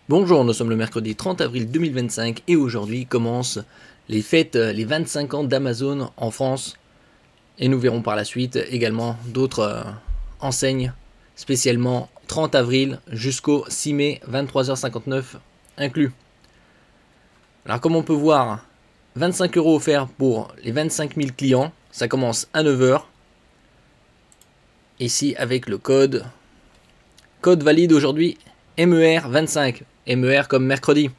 Bonjour, nous sommes le mercredi 30 avril 2025 et aujourd'hui commencent les fêtes, les 25 ans d'Amazon en France. Et nous verrons par la suite également d'autres enseignes, spécialement 30 avril jusqu'au 6 mai, 23h59 inclus. Alors comme on peut voir, 25 € offerts pour les 25 000 clients, ça commence à 9h. Ici avec le code valide aujourd'hui MER25, MER comme mercredi.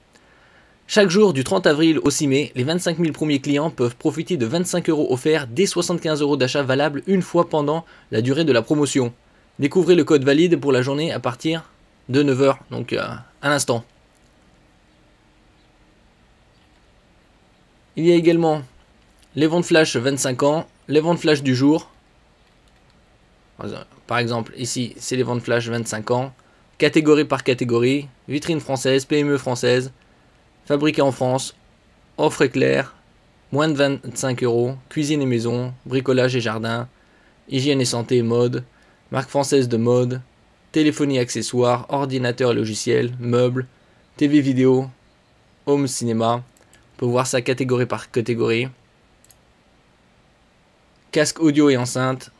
Chaque jour du 30 avril au 6 mai, les 25 000 premiers clients peuvent profiter de 25 € offerts dès 75 € d'achat valable une fois pendant la durée de la promotion. Découvrez le code valide pour la journée à partir de 9h, donc à l'instant. Il y a également les ventes flash 25 ans, les ventes flash du jour. Par exemple, ici, c'est les ventes flash 25 ans, catégorie par catégorie, vitrine française, PME française, fabriqué en France, offre éclair, moins de 25 €, cuisine et maison, bricolage et jardin, hygiène et santé et mode, marque française de mode, téléphonie et accessoires, ordinateur et logiciels, meubles, TV vidéo, home cinéma. On peut voir ça catégorie par catégorie. Casque audio et enceinte,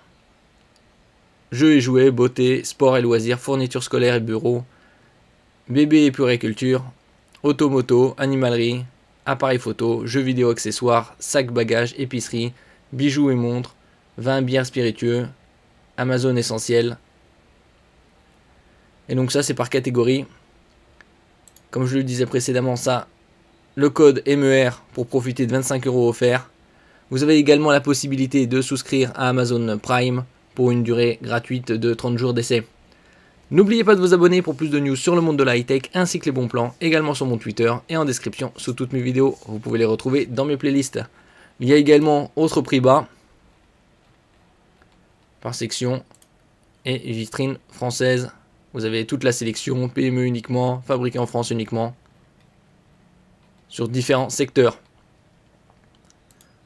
jeux et jouets, beauté, sport et loisirs, fournitures scolaires et bureaux, bébé et puriculture, automoto, animalerie, appareil photo, jeux vidéo accessoires, sac bagages, épicerie, bijoux et montres, vin, bière, spiritueux, Amazon essentiel. Et donc ça c'est par catégorie. Comme je le disais précédemment, ça, le code MER pour profiter de 25 € offerts. Vous avez également la possibilité de souscrire à Amazon Prime pour une durée gratuite de 30 jours d'essai. N'oubliez pas de vous abonner pour plus de news sur le monde de la high-tech ainsi que les bons plans, également sur mon Twitter et en description sous toutes mes vidéos. Vous pouvez les retrouver dans mes playlists. Il y a également autre prix bas par section et vitrine française. Vous avez toute la sélection, PME uniquement, fabriqué en France uniquement, sur différents secteurs.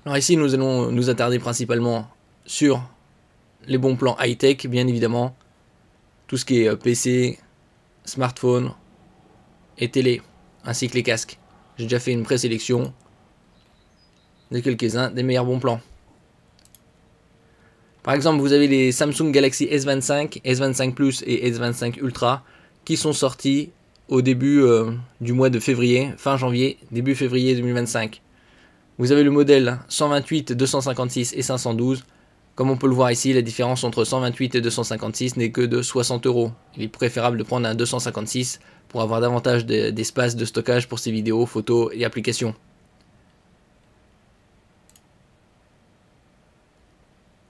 Alors ici, nous allons nous attarder principalement sur les bons plans high-tech, bien évidemment. Tout ce qui est PC, smartphone et télé, ainsi que les casques. J'ai déjà fait une présélection de quelques-uns des meilleurs bons plans. Par exemple, vous avez les Samsung Galaxy S25, S25 Plus et S25 Ultra qui sont sortis au début du mois de février, fin janvier, début février 2025. Vous avez le modèle 128, 256 et 512. Comme on peut le voir ici, la différence entre 128 et 256 n'est que de 60 €. Il est préférable de prendre un 256 pour avoir davantage d'espace de stockage pour ses vidéos, photos et applications.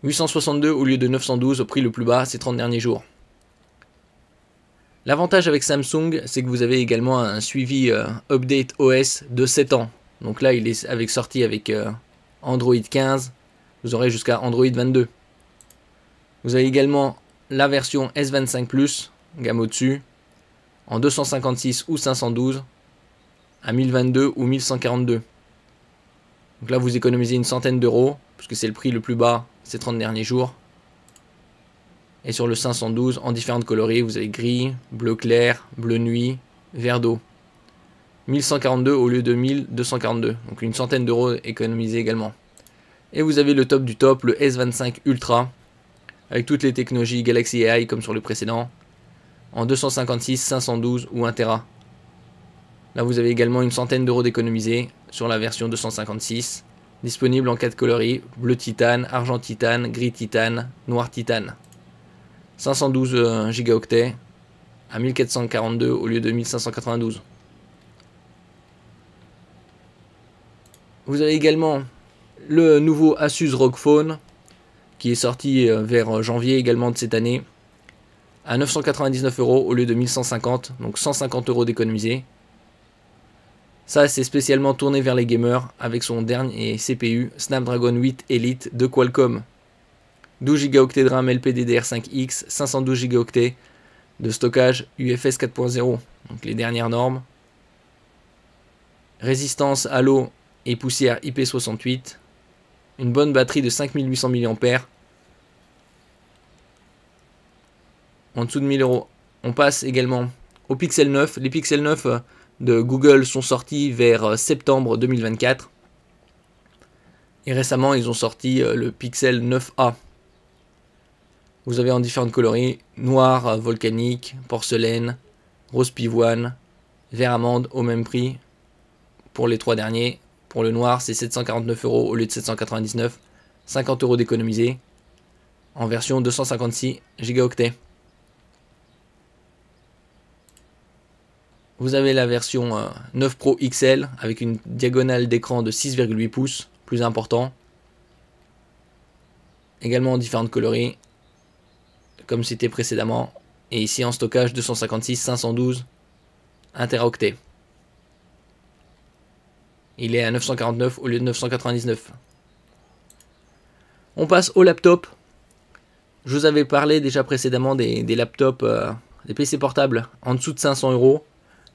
862 au lieu de 912 au prix le plus bas ces 30 derniers jours. L'avantage avec Samsung, c'est que vous avez également un suivi Update OS de 7 ans. Donc là, il est sorti avec Android 15. Vous aurez jusqu'à Android 22. Vous avez également la version S25 Plus, gamme au-dessus, en 256 ou 512, à 1022 ou 1142. Donc là, vous économisez une centaine d'euros, puisque c'est le prix le plus bas ces 30 derniers jours. Et sur le 512, en différentes coloris, vous avez gris, bleu clair, bleu nuit, vert d'eau. 1142 au lieu de 1242, donc une centaine d'euros économisés également. Et vous avez le top du top, le S25 Ultra, avec toutes les technologies Galaxy AI comme sur le précédent, en 256, 512 ou 1 Tera. Là vous avez également une centaine d'euros d'économisés sur la version 256, disponible en 4 coloris, bleu titane, argent titane, gris titane, noir titane. 512 gigaoctets à 1442 au lieu de 1592. Vous avez également le nouveau Asus ROG Phone qui est sorti vers janvier également de cette année à 999 € au lieu de 1150, donc 150 € d'économisés. Ça c'est spécialement tourné vers les gamers avec son dernier CPU Snapdragon 8 Elite de Qualcomm. 12 Go de RAM LPDDR5X, 512 Go de stockage UFS 4.0, donc les dernières normes. Résistance à l'eau et poussière IP68. Une bonne batterie de 5800 mAh. En dessous de 1000 €. On passe également au Pixel 9. Les Pixel 9 de Google sont sortis vers septembre 2024. Et récemment, ils ont sorti le Pixel 9a. Vous avez en différentes coloris, noir, volcanique, porcelaine, rose pivoine, vert amande au même prix pour les trois derniers. Pour le noir, c'est 749 € au lieu de 799, 50 € d'économiser en version 256 Go. Vous avez la version 9 Pro XL avec une diagonale d'écran de 6,8 pouces, plus important. Également en différentes coloris, comme cité précédemment. Et ici en stockage 256, 512, 1 Teraoctet. Il est à 949 au lieu de 999. On passe au laptop. Je vous avais parlé déjà précédemment des laptops, des PC portables en dessous de 500 €,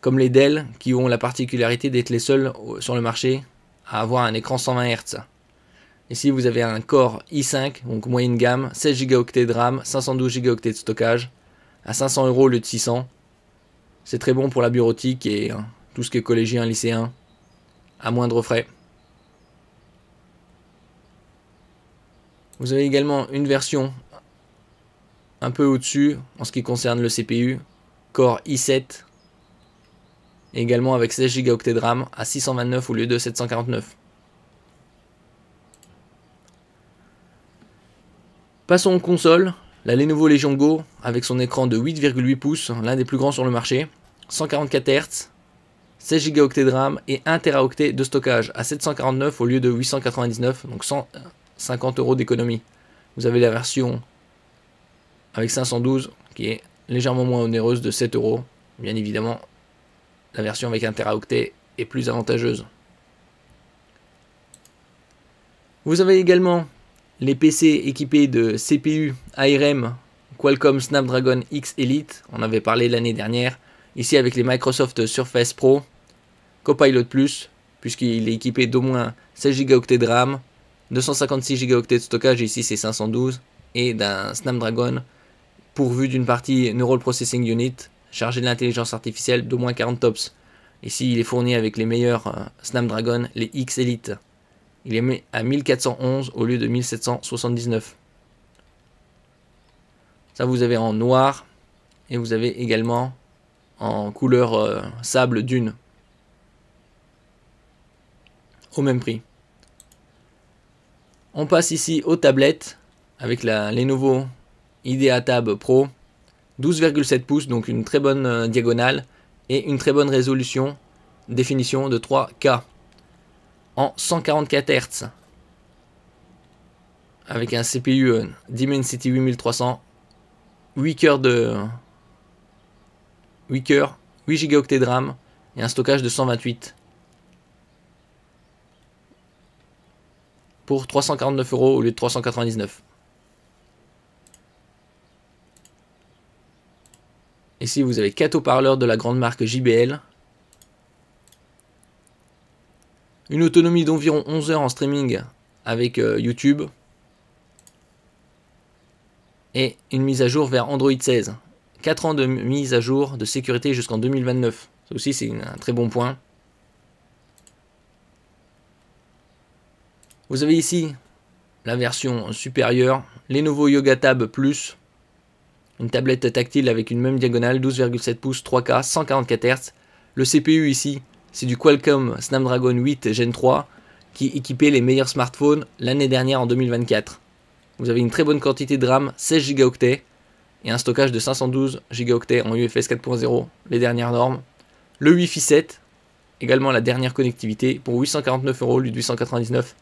comme les Dell, qui ont la particularité d'être les seuls sur le marché à avoir un écran 120 Hz. Ici, vous avez un Core i5, donc moyenne gamme, 16 Go de RAM, 512 Go de stockage, à 500 € au lieu de 600. C'est très bon pour la bureautique et tout ce qui est collégien, lycéen, à moindre frais. Vous avez également une version un peu au-dessus en ce qui concerne le CPU, Core i7, également avec 16 Go de RAM à 629 au lieu de 749. Passons aux consoles. La Lenovo Legion Go avec son écran de 8,8 pouces, l'un des plus grands sur le marché, 144 Hz, 16 Go de RAM et 1 Teraoctet de stockage à 749 au lieu de 899, donc 150 € d'économie. Vous avez la version avec 512 qui est légèrement moins onéreuse de 7 €. Bien évidemment, la version avec 1 Teraoctet est plus avantageuse. Vous avez également les PC équipés de CPU ARM Qualcomm Snapdragon X Elite, on avait parlé l'année dernière, ici avec les Microsoft Surface Pro, Copilot+, puisqu'il est équipé d'au moins 16 Go de RAM, 256 Go de stockage, ici c'est 512, et d'un Snapdragon pourvu d'une partie Neural Processing Unit, chargé de l'intelligence artificielle d'au moins 40 TOPS. Ici il est fourni avec les meilleurs Snapdragon, les X Elite. Il est mis à 1411 au lieu de 1779. Ça vous avez en noir et vous avez également en couleur sable dune. Au même prix. On passe ici aux tablettes avec la Lenovo IdeaTab Pro. 12,7 pouces, donc une très bonne diagonale et une très bonne résolution, définition de 3K. En 144 Hz avec un CPU Dimensity 8300, 8 cœurs, 8 Go de RAM et un stockage de 128 pour 349 € au lieu de 399. Ici vous avez 4 haut-parleurs de la grande marque JBL. Une autonomie d'environ 11 heures en streaming avec YouTube. Et une mise à jour vers Android 16. 4 ans de mise à jour de sécurité jusqu'en 2029. Ça aussi c'est un très bon point. Vous avez ici la version supérieure, Lenovo YogaTab Plus. Une tablette tactile avec une même diagonale, 12,7 pouces, 3K, 144 Hz. Le CPU ici, c'est du Qualcomm Snapdragon 8 Gen 3 qui équipait les meilleurs smartphones l'année dernière en 2024. Vous avez une très bonne quantité de RAM, 16 Go et un stockage de 512 Go en UFS 4.0, les dernières normes. Le Wi-Fi 7, également la dernière connectivité pour 849 € au lieu de 899.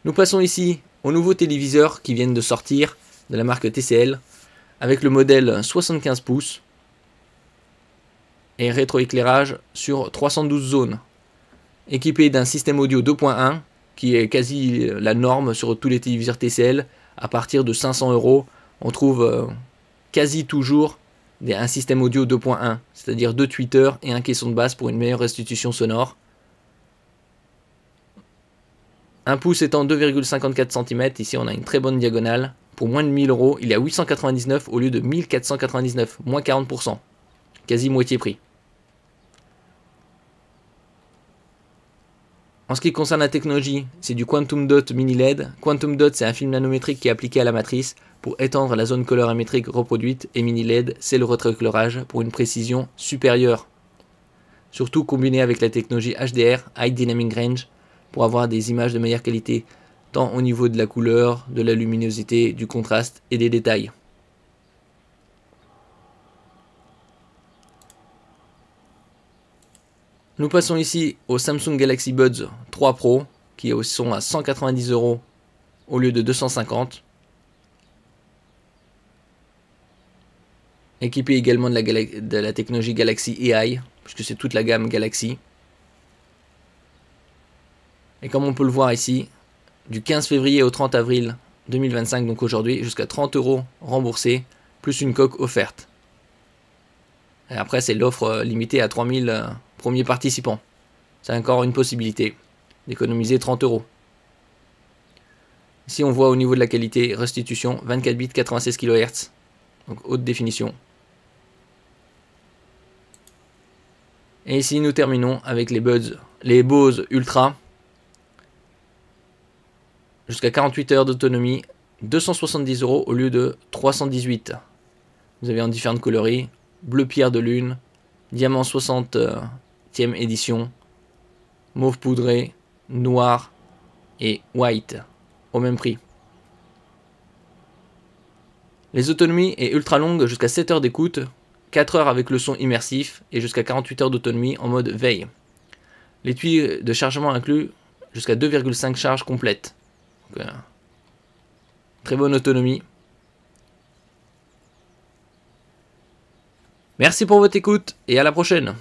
Nous passons ici aux nouveaux téléviseurs qui viennent de sortir de la marque TCL avec le modèle 75 pouces et rétroéclairage sur 312 zones, équipé d'un système audio 2.1 qui est quasi la norme sur tous les téléviseurs TCL. À partir de 500 €, on trouve quasi toujours un système audio 2.1, c'est-à-dire 2 tweeters et un caisson de basse pour une meilleure restitution sonore. 1 pouce étant 2,54 cm, ici on a une très bonne diagonale, pour moins de 1000 euros, il est à 899 au lieu de 1499, moins 40%, quasi moitié prix. En ce qui concerne la technologie, c'est du Quantum Dot Mini LED. Quantum Dot, c'est un film nanométrique qui est appliqué à la matrice pour étendre la zone colorimétrique reproduite, et Mini LED, c'est le rétroéclairage pour une précision supérieure. Surtout combiné avec la technologie HDR, High Dynamic Range, pour avoir des images de meilleure qualité, tant au niveau de la couleur, de la luminosité, du contraste et des détails. Nous passons ici au Samsung Galaxy Buds 3 Pro, qui sont à 190 € au lieu de 250. Équipé également de la technologie Galaxy AI, puisque c'est toute la gamme Galaxy. Et comme on peut le voir ici, du 15 février au 30 avril 2025, donc aujourd'hui, jusqu'à 30 € remboursés, plus une coque offerte. Et après, c'est l'offre limitée à 3000 premiers participants. C'est encore une possibilité d'économiser 30 €. Ici, on voit au niveau de la qualité, restitution, 24 bits, 96 kHz, donc haute définition. Et ici, nous terminons avec les Bose Ultra. Jusqu'à 48 heures d'autonomie, 270 € au lieu de 318. Vous avez en différentes coloris, bleu pierre de lune, diamant 60e édition, mauve poudré, noir et white, au même prix. Les autonomies est ultra longue, jusqu'à 7 heures d'écoute, 4 heures avec le son immersif et jusqu'à 48 heures d'autonomie en mode veille. L'étui de chargement inclut jusqu'à 2,5 charges complètes. Donc, très bonne autonomie. Merci pour votre écoute et à la prochaine.